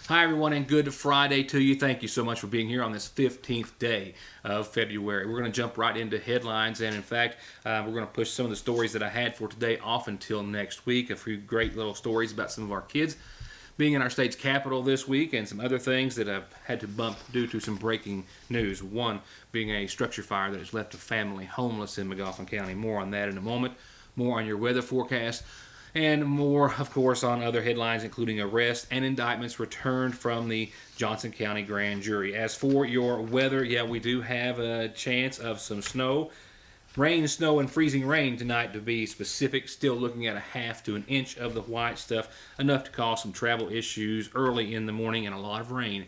Hi, everyone, and good Friday to you. Thank you so much for being here on this 15th day of February. We're going to jump right into headlines, and in fact, we're going to push some of the stories that I had for today off until next week. A few great little stories about some of our kids being in our state's capital this week, and some other things that I've had to bump due to some breaking news. One being a structure fire that has left a family homeless in McGoffin County. More on that in a moment. More on your weather forecast. And more, of course, on other headlines, including arrests and indictments returned from the Johnson County grand jury. As for your weather, yeah, we do have a chance of some snow. Rain, snow, and freezing rain tonight, to be specific. Still looking at a half to an inch of the white stuff, enough to cause some travel issues early in the morning, and a lot of rain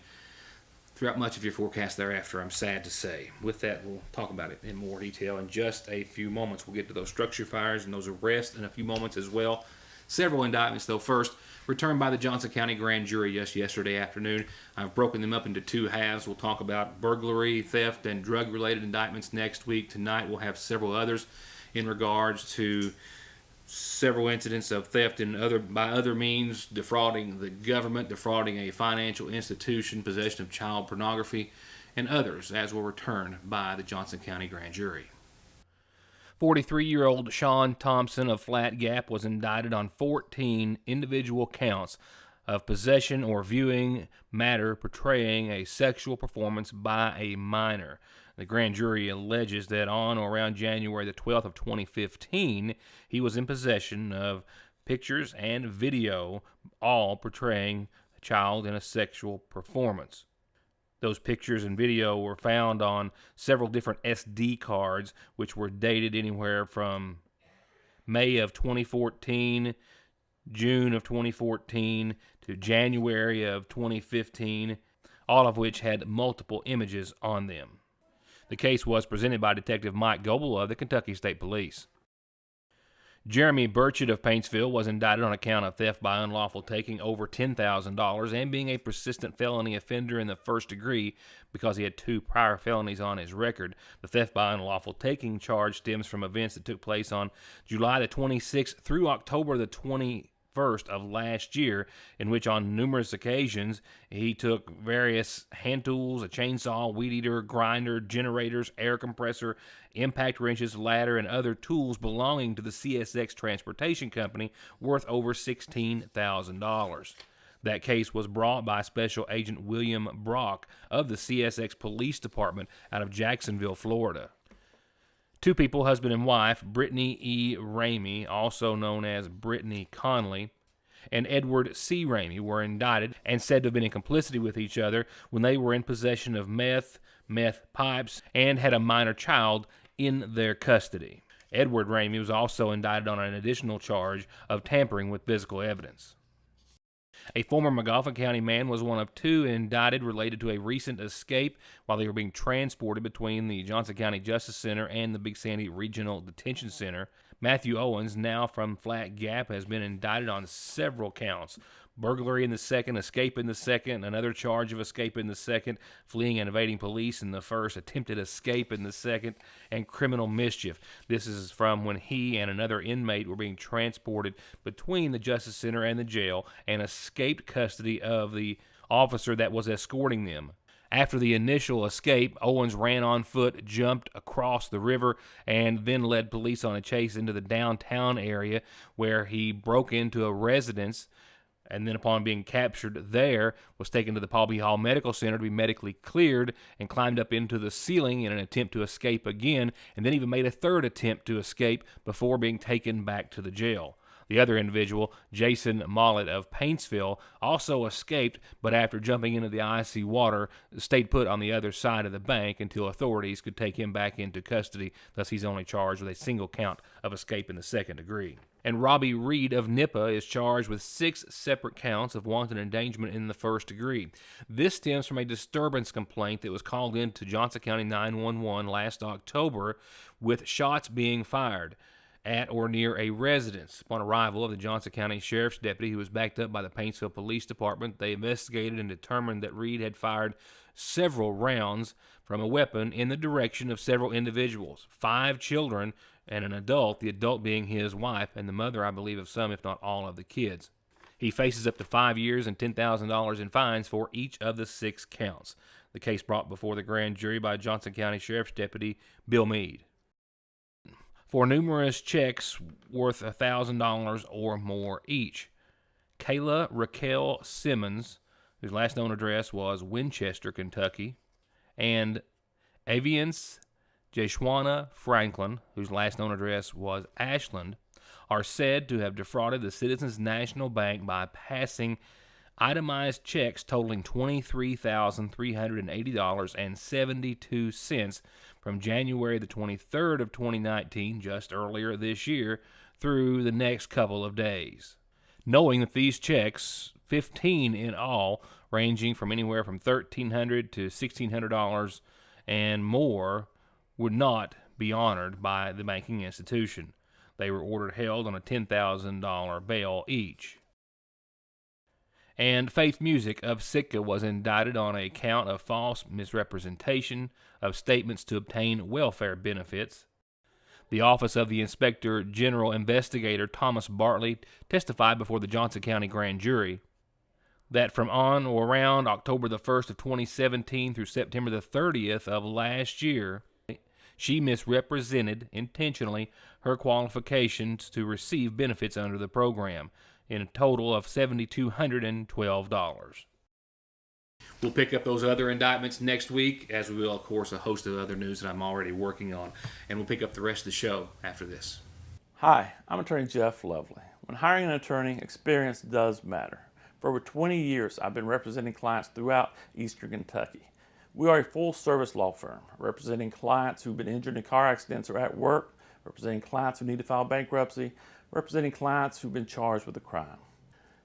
throughout much of your forecast thereafter, I'm sad to say. With that, we'll talk about it in more detail in just a few moments. We'll get to those structure fires and those arrests in a few moments as well. Several indictments, though. First, returned by the Johnson County grand jury just yesterday afternoon. I've broken them up into two halves. We'll talk about burglary, theft, and drug-related indictments next week. Tonight, we'll have several others in regards to several incidents of theft by other means, defrauding the government, defrauding a financial institution, possession of child pornography, and others, as will return by the Johnson County grand jury. 43-year-old Sean Thompson of Flat Gap was indicted on 14 individual counts of possession or viewing matter portraying a sexual performance by a minor. The grand jury alleges that on or around January the 12th of 2015, he was in possession of pictures and video, all portraying a child in a sexual performance. Those pictures and video were found on several different SD cards, which were dated anywhere from May of 2014, June of 2014, to January of 2015, all of which had multiple images on them. The case was presented by Detective Mike Goebel of the Kentucky State Police. Jeremy Burchett of Paintsville was indicted on account of theft by unlawful taking over $10,000 and being a persistent felony offender in the first degree because he had 2 prior felonies on his record. The theft by unlawful taking charge stems from events that took place on July the 26th through October the 21st of last year, in which on numerous occasions he took various hand tools, a chainsaw, weed eater, grinder, generators, air compressor, impact wrenches, ladder, and other tools belonging to the CSX Transportation Company worth over $16,000. That case was brought by Special Agent William Brock of the CSX Police Department out of Jacksonville, Florida. 2 people, husband and wife, Brittany E. Ramey, also known as Brittany Conley, and Edward C. Ramey, were indicted and said to have been in complicity with each other when they were in possession of meth pipes, and had a minor child in their custody. Edward Ramey was also indicted on an additional charge of tampering with physical evidence. A former McGoffin County man was one of 2 indicted related to a recent escape while they were being transported between the Johnson County Justice Center and the Big Sandy Regional Detention Center. Matthew Owens, now from Flat Gap, has been indicted on several counts: burglary in the second, escape in the second, another charge of escape in the second, fleeing and evading police in the first, attempted escape in the second, and criminal mischief. This is from when he and another inmate were being transported between the Justice Center and the jail and escaped custody of the officer that was escorting them. After the initial escape, Owens ran on foot, jumped across the river, and then led police on a chase into the downtown area, where he broke into a residence, and then upon being captured there, was taken to the Paul B. Hall Medical Center to be medically cleared, and climbed up into the ceiling in an attempt to escape again, and then even made a third attempt to escape before being taken back to the jail. The other individual, Jason Mollett of Paintsville, also escaped, but after jumping into the icy water, stayed put on the other side of the bank until authorities could take him back into custody. Thus, he's only charged with a single count of escape in the second degree. And Robbie Reed of Nippa is charged with 6 separate counts of wanton endangerment in the first degree. This stems from a disturbance complaint that was called in to Johnson County 911 last October, with shots being fired at or near a residence. Upon arrival of the Johnson County Sheriff's deputy, who was backed up by the Paintsville Police Department, they investigated and determined that Reed had fired several rounds from a weapon in the direction of several individuals, 5 children and an adult, the adult being his wife, and the mother, I believe, of some, if not all, of the kids. He faces up to 5 years and $10,000 in fines for each of the 6 counts. The case brought before the grand jury by Johnson County Sheriff's Deputy Bill Meade. For numerous checks worth $1,000 or more each. Kayla Raquel Simmons, whose last known address was Winchester, Kentucky, and Aviance Jeshwana Franklin, whose last known address was Ashland, are said to have defrauded the Citizens National Bank by passing itemized checks totaling $23,380.72 from January the 23rd of 2019, just earlier this year, through the next couple of days. Knowing that these checks, 15 in all, ranging from anywhere from $1,300 to $1,600 and more, would not be honored by the banking institution. They were ordered held on a $10,000 bail each. And Faith Music of Sitka was indicted on a count of false misrepresentation of statements to obtain welfare benefits. The Office of the Inspector General Investigator Thomas Bartley testified before the Johnson County Grand Jury that from on or around October the 1st of 2017 through September the 30th of last year, she misrepresented intentionally her qualifications to receive benefits under the program, in a total of $7,212. We'll pick up those other indictments next week, as we will, of course, a host of other news that I'm already working on. And we'll pick up the rest of the show after this. Hi, I'm attorney Jeff Lovely. When hiring an attorney, experience does matter. For over 20 years, I've been representing clients throughout Eastern Kentucky. We are a full-service law firm, representing clients who've been injured in car accidents or at work, representing clients who need to file bankruptcy, representing clients who've been charged with a crime.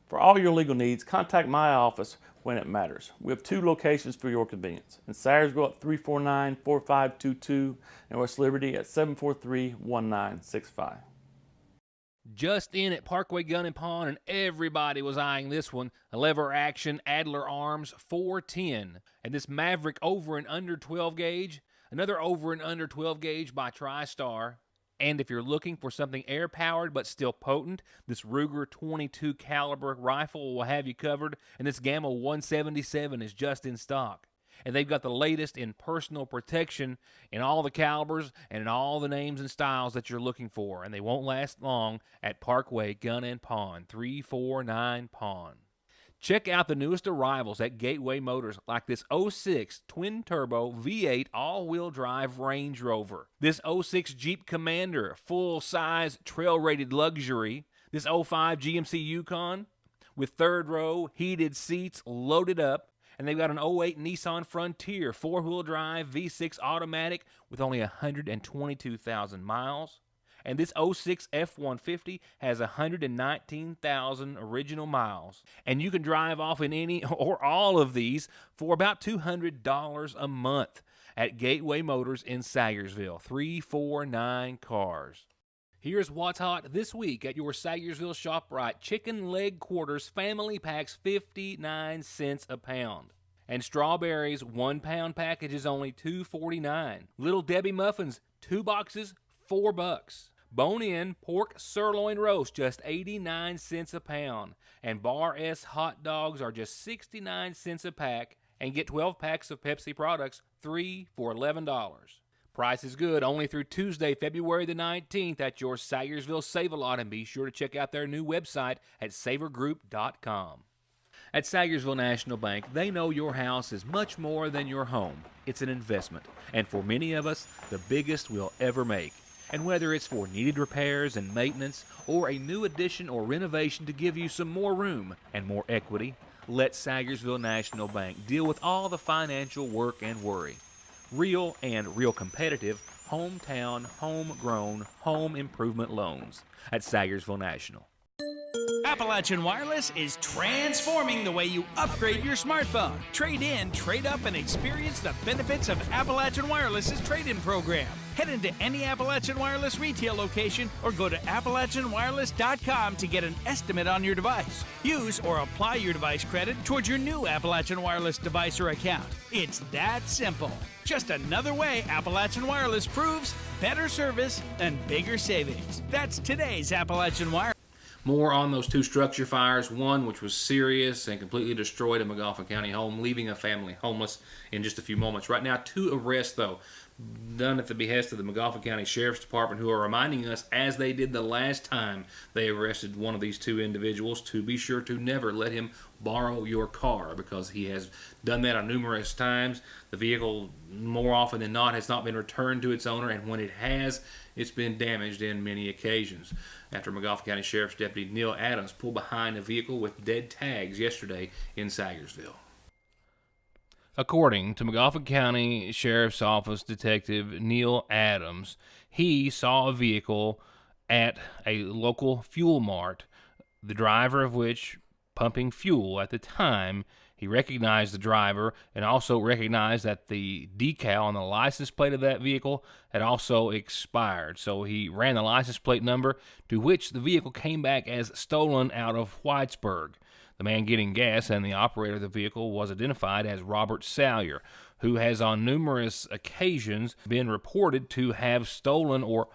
For all your legal needs, contact my office when it matters. We have 2 locations for your convenience. In Sayersville at 349-4522 and West Liberty at 743-1965. Just in at Parkway Gun and Pawn, and everybody was eyeing this one. A lever action Adler Arms 410. And this Maverick over and under 12 gauge. Another over and under 12 gauge by TriStar. And if you're looking for something air-powered but still potent, this Ruger 22 caliber rifle will have you covered, and this Gamma 177 is just in stock. And they've got the latest in personal protection in all the calibers and in all the names and styles that you're looking for, and they won't last long at Parkway Gun and Pawn, 349 Pawn. Check out the newest arrivals at Gateway Motors, like this 06 twin-turbo V8 all-wheel drive Range Rover, this 06 Jeep Commander full-size trail-rated luxury, this 05 GMC Yukon with third-row heated seats loaded up, and they've got an 08 Nissan Frontier four-wheel drive V6 automatic with only 122,000 miles. And this 06 F-150 has 119,000 original miles. And you can drive off in any or all of these for about $200 a month at Gateway Motors in Sayersville, 349 Cars. Here's what's hot this week at your Sayersville ShopRite. Chicken leg quarters family packs 59 cents a pound. And strawberries 1 pound package is only $2.49. Little Debbie muffins 2 boxes $4. Bone-in pork sirloin roast, just 89 cents a pound. And Bar S hot dogs are just 69 cents a pack. And get 12 packs of Pepsi products, 3 for $11. Price is good only through Tuesday, February the 19th at your Sayersville Save-A-Lot. And be sure to check out their new website at savergroup.com. At Sayersville National Bank, they know your house is much more than your home. It's an investment. And for many of us, the biggest we'll ever make. And whether it's for needed repairs and maintenance or a new addition or renovation to give you some more room and more equity, let Sayersville National Bank deal with all the financial work and worry. Real and real competitive, hometown, homegrown, home improvement loans at Sayersville National. Appalachian Wireless is transforming the way you upgrade your smartphone. Trade in, trade up, and experience the benefits of Appalachian Wireless's trade-in program. Head into any Appalachian Wireless retail location or go to AppalachianWireless.com to get an estimate on your device. Use or apply your device credit towards your new Appalachian Wireless device or account. It's that simple. Just another way Appalachian Wireless proves better service and bigger savings. That's today's Appalachian Wireless. More on those two structure fires, one which was serious and completely destroyed a McGoffin County home, leaving a family homeless in just a few moments. Right now, 2 arrests, though, done at the behest of the McGoffin County Sheriff's Department, who are reminding us, as they did the last time they arrested one of these 2 individuals, to be sure to never let him borrow your car, because he has done that on numerous times. The vehicle, more often than not, has not been returned to its owner, and when it has, it's been damaged in many occasions. After McGoffin County Sheriff's Deputy Neil Adams pulled behind a vehicle with dead tags yesterday in Sagersville. According to McGoffin County Sheriff's Office Detective Neil Adams, he saw a vehicle at a local fuel mart, the driver of which pumping fuel at the time. He recognized the driver and also recognized that the decal on the license plate of that vehicle had also expired. So he ran the license plate number, to which the vehicle came back as stolen out of Whitesburg. The man getting gas and the operator of the vehicle was identified as Robert Salyer, who has on numerous occasions been reported to have stolen or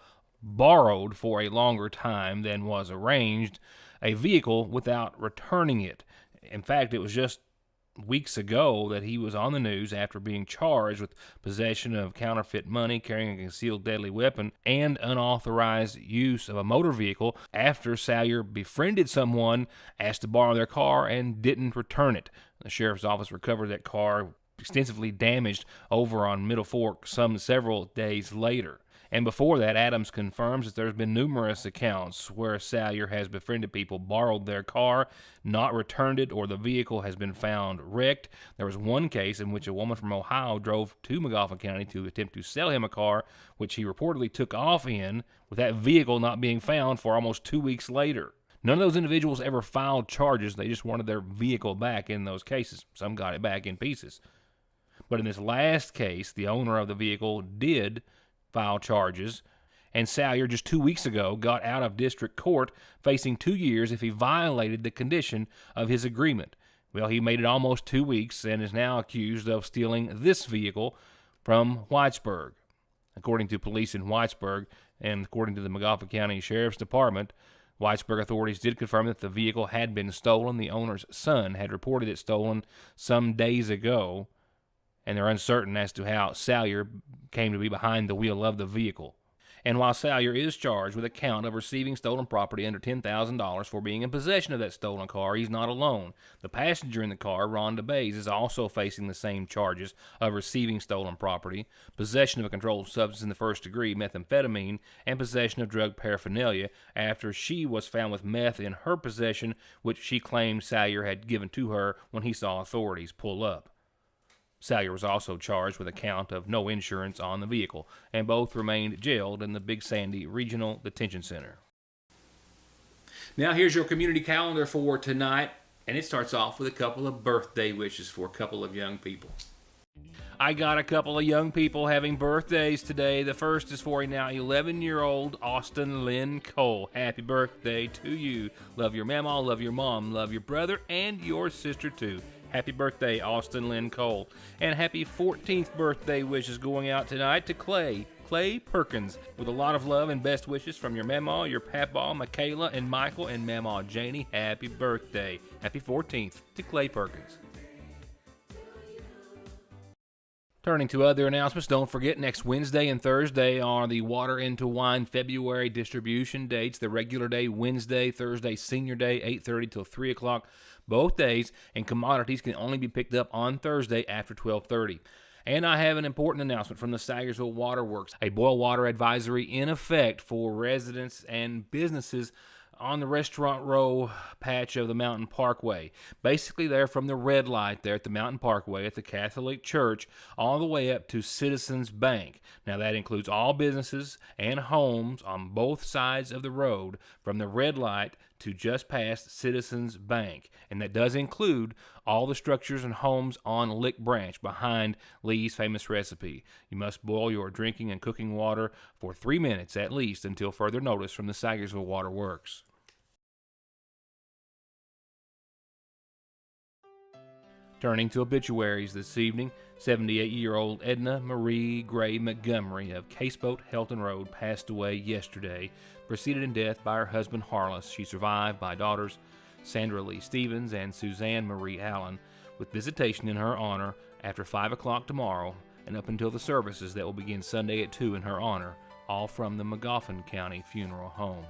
borrowed for a longer time than was arranged a vehicle without returning it. In fact, it was just weeks ago that he was on the news after being charged with possession of counterfeit money, carrying a concealed deadly weapon, and unauthorized use of a motor vehicle after Salyer befriended someone, asked to borrow their car, and didn't return it. The sheriff's office recovered that car extensively damaged over on Middle Fork several days later. And before that, Adams confirms that there's been numerous accounts where Salyer has befriended people, borrowed their car, not returned it, or the vehicle has been found wrecked. There was one case in which a woman from Ohio drove to McGoffin County to attempt to sell him a car, which he reportedly took off in, with that vehicle not being found for almost 2 weeks later. None of those individuals ever filed charges. They just wanted their vehicle back in those cases. Some got it back in pieces. But in this last case, the owner of the vehicle did file charges, and Salyer just 2 weeks ago got out of district court facing 2 years if he violated the condition of his agreement. Well, he made it almost 2 weeks and is now accused of stealing this vehicle from Whitesburg. According to police in Whitesburg and according to the McGoffin County Sheriff's Department, Whitesburg authorities did confirm that the vehicle had been stolen. The owner's son had reported it stolen some days ago, and they're uncertain as to how Salyer came to be behind the wheel of the vehicle. And while Salyer is charged with a count of receiving stolen property under $10,000 for being in possession of that stolen car, he's not alone. The passenger in the car, Rhonda Bays, is also facing the same charges of receiving stolen property, possession of a controlled substance in the first degree, methamphetamine, and possession of drug paraphernalia, after she was found with meth in her possession, which she claimed Salyer had given to her when he saw authorities pull up. Salyer was also charged with a count of no insurance on the vehicle, and both remained jailed in the Big Sandy Regional Detention Center. Now here's your community calendar for tonight, and it starts off with a couple of birthday wishes for a couple of young people. I got a couple of young people having birthdays today. The first is for a now 11-year-old Austin Lynn Cole. Happy birthday to you. Love your mama, love your mom, love your brother, and your sister too. Happy birthday, Austin Lynn Cole. And happy 14th birthday wishes going out tonight to Clay Perkins. With a lot of love and best wishes from your mama, your papa, Michaela, and Michael, and mama Janie. Happy birthday. Happy 14th to Clay Perkins. Turning to other announcements, don't forget next Wednesday and Thursday are the Water into Wine February distribution dates. The regular day, Wednesday, Thursday, Senior Day, 8:30 till 3 o'clock. Both days, and commodities can only be picked up on Thursday after 12:30. And I have an important announcement from the Sagersville Water Works, a boil water advisory in effect for residents and businesses on the Restaurant Row patch of the Mountain Parkway. Basically, they're from the red light there at the Mountain Parkway at the Catholic Church all the way up to Citizens Bank. Now, that includes all businesses and homes on both sides of the road from the red light to just past Citizens Bank. And that does include all the structures and homes on Lick Branch behind Lee's Famous Recipe. You must boil your drinking and cooking water for 3 minutes at least until further notice from the Sagersville Water Works. Turning to obituaries this evening, 78-year-old Edna Marie Gray Montgomery of Caseboat Helton Road passed away yesterday, preceded in death by her husband Harless. She survived by daughters Sandra Lee Stevens and Suzanne Marie Allen, with visitation in her honor after 5 o'clock tomorrow and up until the services that will begin Sunday at 2 in her honor, all from the Magoffin County Funeral Home.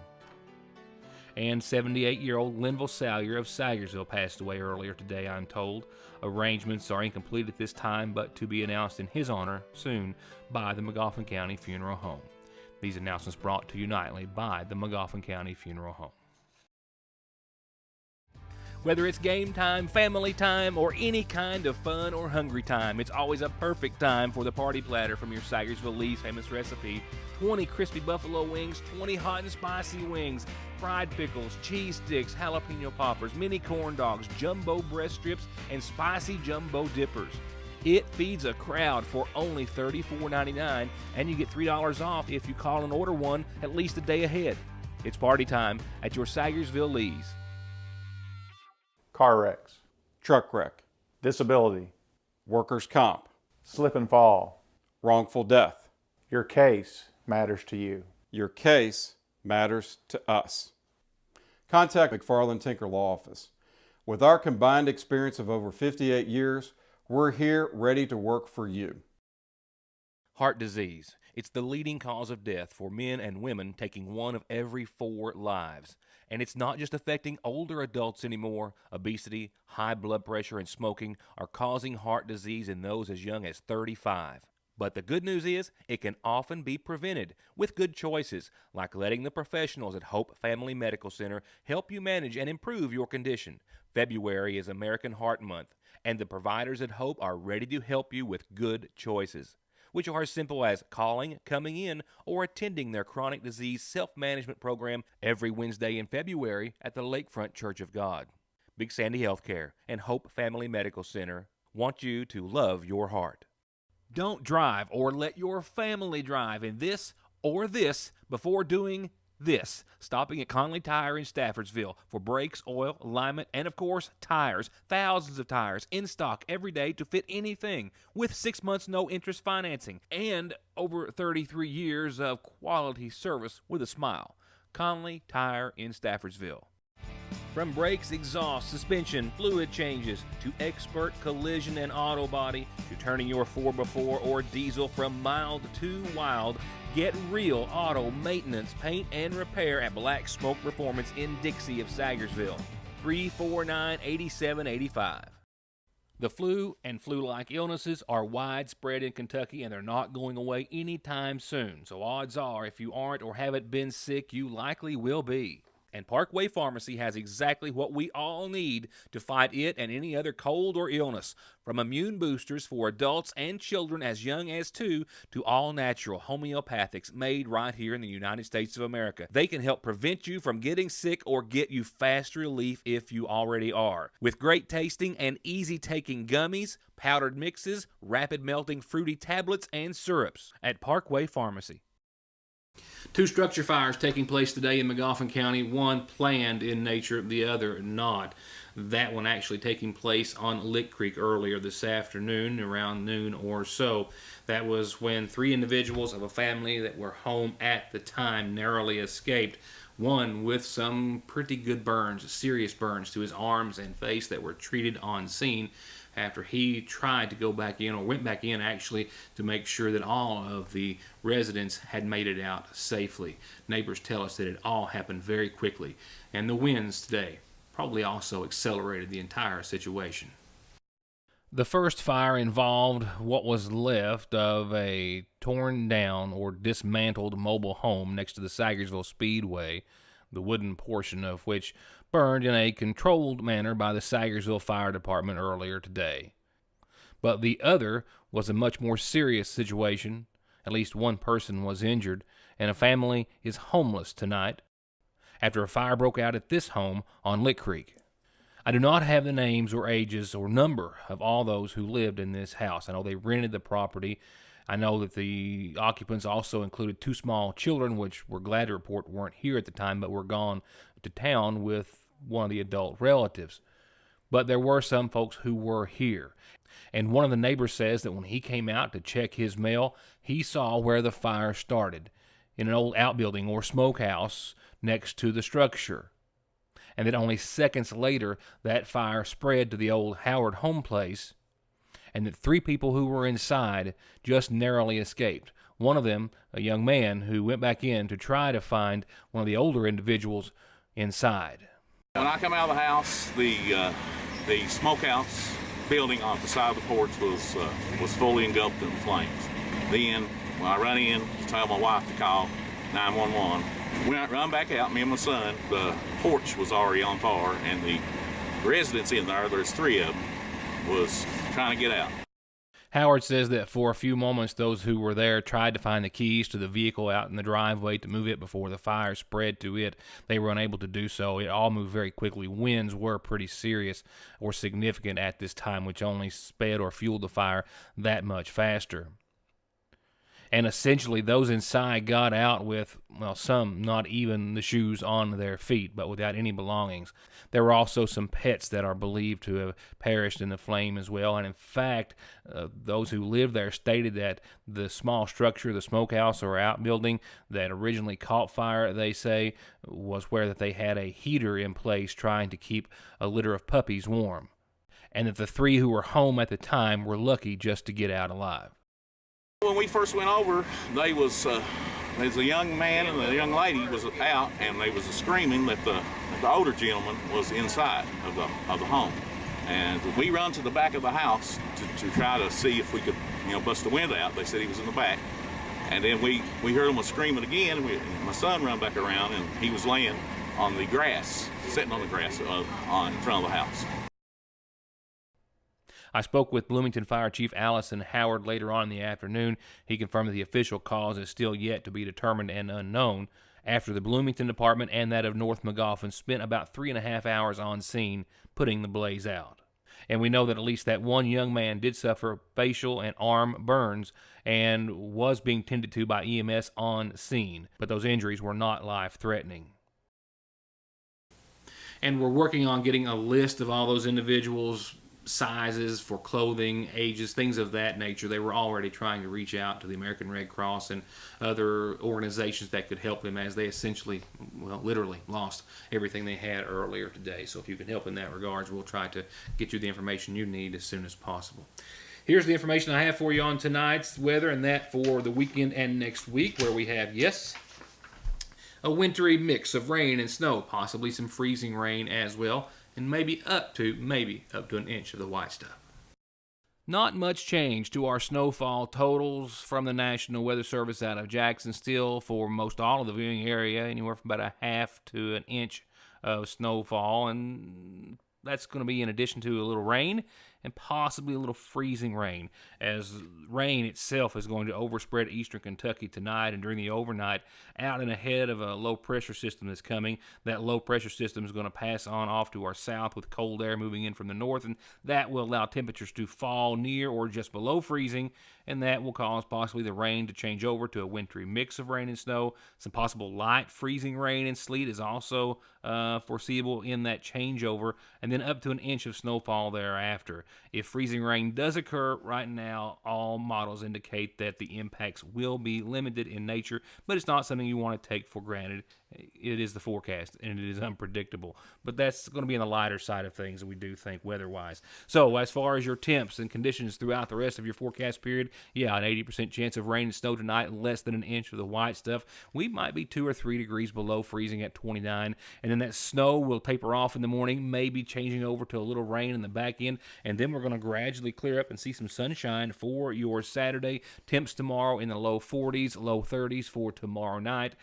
And 78-year-old Linville Salyer of Salyersville passed away earlier today, I'm told. Arrangements are incomplete at this time, but to be announced in his honor soon by the Magoffin County Funeral Home. These announcements brought to you nightly by the Magoffin County Funeral Home. Whether it's game time, family time, or any kind of fun or hungry time, it's always a perfect time for the party platter from your Salyersville Lee's famous recipe. 20 crispy buffalo wings, 20 hot and spicy wings, fried pickles, cheese sticks, jalapeno poppers, mini corn dogs, jumbo breast strips, and spicy jumbo dippers. It feeds a crowd for only $34.99, and you get $3 off if you call and order one at least a day ahead. It's party time at your Salyersville Lee's. Car wrecks, truck wreck, disability, workers' comp, slip and fall. wrongful death. Your case matters to you. Your case matters to us. Contact McFarland Tinker Law Office. With our combined experience of over 58 years, we're here ready to work for you. Heart disease. It's the leading cause of death for men and women, taking 1 of every 4 lives. And it's not just affecting older adults anymore. Obesity, high blood pressure, and smoking are causing heart disease in those as young as 35. But the good news is, it can often be prevented with good choices, like letting the professionals at Hope Family Medical Center help you manage and improve your condition. February is American Heart Month, and the providers at Hope are ready to help you with good choices, which are as simple as calling, coming in, or attending their chronic disease self-management program every Wednesday in February at the Lakefront Church of God. Big Sandy Healthcare and Hope Family Medical Center want you to love your heart. Don't drive or let your family drive in this or this before doing this. Stopping at Conley Tire in Staffordsville for brakes, oil, alignment, and of course, tires. Thousands of tires in stock every day to fit anything, with 6 months no interest financing and over 33 years of quality service with a smile. Conley Tire in Staffordsville. From brakes, exhaust, suspension, fluid changes, to expert collision and auto body, to turning your 4x4 or diesel from mild to wild, get real auto maintenance, paint, and repair at Black Smoke Performance in Dixie of Salyersville. 349-8785. The flu and flu-like illnesses are widespread in Kentucky, and they're not going away anytime soon. So odds are, if you aren't or haven't been sick, you likely will be. And Parkway Pharmacy has exactly what we all need to fight it and any other cold or illness. From immune boosters for adults and children as young as 2 to all-natural homeopathics made right here in the United States of America. They can help prevent you from getting sick or get you fast relief if you already are. With great tasting and easy-taking gummies, powdered mixes, rapid-melting fruity tablets, and syrups at Parkway Pharmacy. 2 structure fires taking place today in Magoffin County, one planned in nature, the other not. That one actually taking place on Lick Creek earlier this afternoon, around noon or so. That was when 3 individuals of a family that were home at the time narrowly escaped. One with some pretty good burns, serious burns to his arms and face that were treated on scene after he tried to go back in, or went back in actually, to make sure that all of the residents had made it out safely. Neighbors tell us that it all happened very quickly, and the winds today probably also accelerated the entire situation. The first fire involved what was left of a torn down or dismantled mobile home next to the Salyersville Speedway, the wooden portion of which burned in a controlled manner by the Salyersville Fire Department earlier today. But the other was a much more serious situation. At least one person was injured, and a family is homeless tonight after a fire broke out at this home on Lick Creek. I do not have the names or ages or number of all those who lived in this house. I know they rented the property. I know that the occupants also included 2 small children, which we're glad to report weren't here at the time, but were gone to town with one of the adult relatives. But there were some folks who were here. And one of the neighbors says that when he came out to check his mail, he saw where the fire started, in an old outbuilding or smokehouse next to the structure. And that only seconds later, that fire spread to the old Howard home place, and that 3 people who were inside just narrowly escaped. One of them, a young man who went back in to try to find one of the older individuals inside. When I come out of the house, the smokehouse building on the side of the porch was fully engulfed in flames. Then, when I run in to tell my wife to call 911, when I run back out, me and my son, the porch was already on fire, and the residents in there's 3 of them, was trying to get out. Howard says that for a few moments, those who were there tried to find the keys to the vehicle out in the driveway to move it before the fire spread to it. They were unable to do so. It all moved very quickly. Winds were pretty serious or significant at this time, which only sped or fueled the fire that much faster. And essentially, those inside got out with, well, some not even the shoes on their feet, but without any belongings. There were also some pets that are believed to have perished in the flame as well. And in fact, those who lived there stated that the small structure, the smokehouse or outbuilding that originally caught fire, they say, was where that they had a heater in place trying to keep a litter of puppies warm. And that the 3 who were home at the time were lucky just to get out alive. When we first went over, there was a young man and a young lady was out, and they was screaming that the older gentleman was inside of the home. And we run to the back of the house to try to see if we could, bust the window out. They said he was in the back. And then we heard him was screaming again. My son ran back around, and he was laying on the grass, sitting on the grass in front of the house. I spoke with Bloomington Fire Chief Allison Howard later on in the afternoon. He confirmed that the official cause is still yet to be determined and unknown, after the Bloomington Department and that of North Magoffin spent about 3.5 hours on scene putting the blaze out. And we know that at least that one young man did suffer facial and arm burns and was being tended to by EMS on scene, but those injuries were not life-threatening. And we're working on getting a list of all those individuals' sizes for clothing, ages, things of that nature. They were already trying to reach out to the American Red Cross and other organizations that could help them, as they essentially, literally lost everything they had earlier today. So if you can help in that regards, we'll try to get you the information you need as soon as possible. Here's the information I have for you on tonight's weather, and that for the weekend and next week, where we have, a wintry mix of rain and snow, possibly some freezing rain as well, and maybe up to an inch of the white stuff. Not much change to our snowfall totals from the National Weather Service out of Jackson. Still, for most all of the viewing area, anywhere from about 1/2 to an inch of snowfall, and that's going to be in addition to a little rain and possibly a little freezing rain, as rain itself is going to overspread eastern Kentucky tonight and during the overnight, out and ahead of a low pressure system that's coming. That low pressure system is going to pass on off to our south with cold air moving in from the north, and that will allow temperatures to fall near or just below freezing, and that will cause possibly the rain to change over to a wintry mix of rain and snow. Some possible light freezing rain and sleet is also foreseeable in that changeover, and then up to an inch of snowfall thereafter. If freezing rain does occur, right now all models indicate that the impacts will be limited in nature, but it's not something you want to take for granted. It is the forecast, and it is unpredictable. But that's going to be on the lighter side of things, we do think, weather-wise. So as far as your temps and conditions throughout the rest of your forecast period, an 80% chance of rain and snow tonight, less than an inch of the white stuff. We might be 2 or 3 degrees below freezing at 29, and then that snow will taper off in the morning, maybe changing over to a little rain in the back end, and then we're going to gradually clear up and see some sunshine for your Saturday. Temps tomorrow in the low 40s, low 30s for tomorrow night,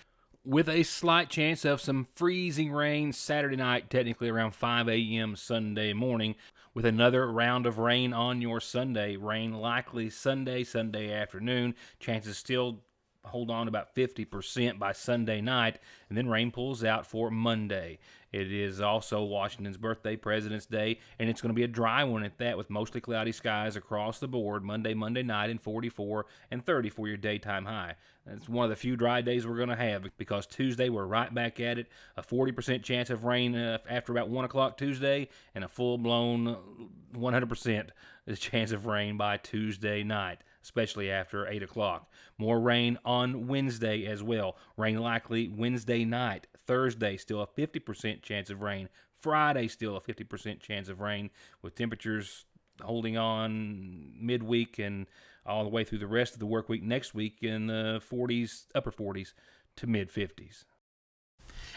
with a slight chance of some freezing rain Saturday night, technically around 5 a.m. Sunday morning, with another round of rain on your Sunday. Rain likely Sunday afternoon. Chances still hold on to about 50% by Sunday night, and then rain pulls out for Monday. It is also Washington's birthday, President's Day, and it's going to be a dry one at that, with mostly cloudy skies across the board Monday night, and 44 and 30 for your daytime high. It's one of the few dry days we're going to have, because Tuesday we're right back at it. A 40% chance of rain after about 1 o'clock Tuesday, and a full-blown 100% chance of rain by Tuesday night, especially after 8 o'clock. More rain on Wednesday as well. Rain likely Wednesday night. Thursday, still a 50% chance of rain. Friday, still a 50% chance of rain, with temperatures holding on midweek and all the way through the rest of the work week next week in the 40s, upper 40s to mid 50s.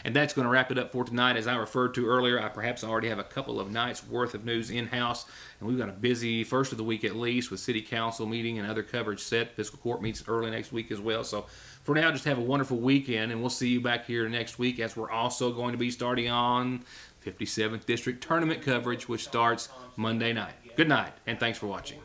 And that's going to wrap it up for tonight. As I referred to earlier, I perhaps already have a couple of nights worth of news in-house, and we've got a busy first of the week at least, with city council meeting and other coverage set. Fiscal court meets early next week as well. So for now, just have a wonderful weekend, and we'll see you back here next week, as we're also going to be starting on 57th District Tournament coverage, which starts Monday night. Good night, and thanks for watching.